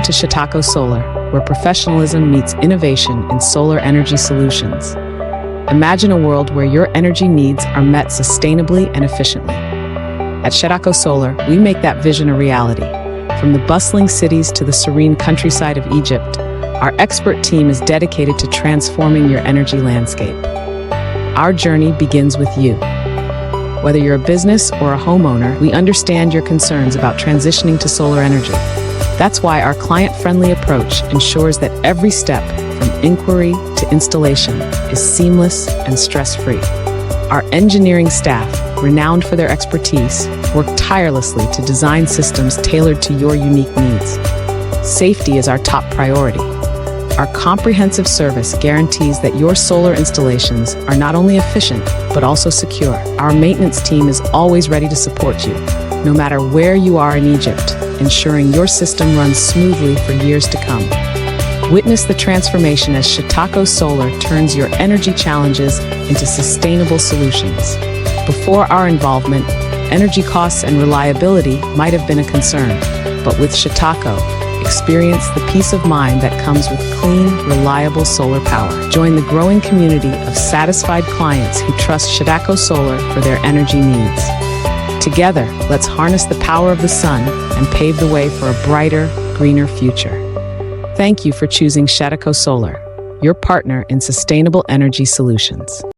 Welcome to Shetaco Solar, where professionalism meets innovation in solar energy solutions. Imagine a world where your energy needs are met sustainably and efficiently. At Shetaco Solar, we make that vision a reality. From the bustling cities to the serene countryside of Egypt, our expert team is dedicated to transforming your energy landscape. Our journey begins with you. Whether you're a business or a homeowner, we understand your concerns about transitioning to solar energy. That's why our client-friendly approach ensures that every step, from inquiry to installation, is seamless and stress-free. Our engineering staff, renowned for their expertise, work tirelessly to design systems tailored to your unique needs. Safety is our top priority. Our comprehensive service guarantees that your solar installations are not only efficient, but also secure. Our maintenance team is always ready to support you, no matter where you are in Egypt, ensuring your system runs smoothly for years to come. Witness the transformation as Shetaco Solar turns your energy challenges into sustainable solutions. Before our involvement, energy costs and reliability might have been a concern, but with Shetaco, experience the peace of mind that comes with clean, reliable solar power. Join the growing community of satisfied clients who trust Shetaco Solar for their energy needs. Together, let's harness the power of the sun and pave the way for a brighter, greener future. Thank you for choosing Shetaco Solar, your partner in sustainable energy solutions.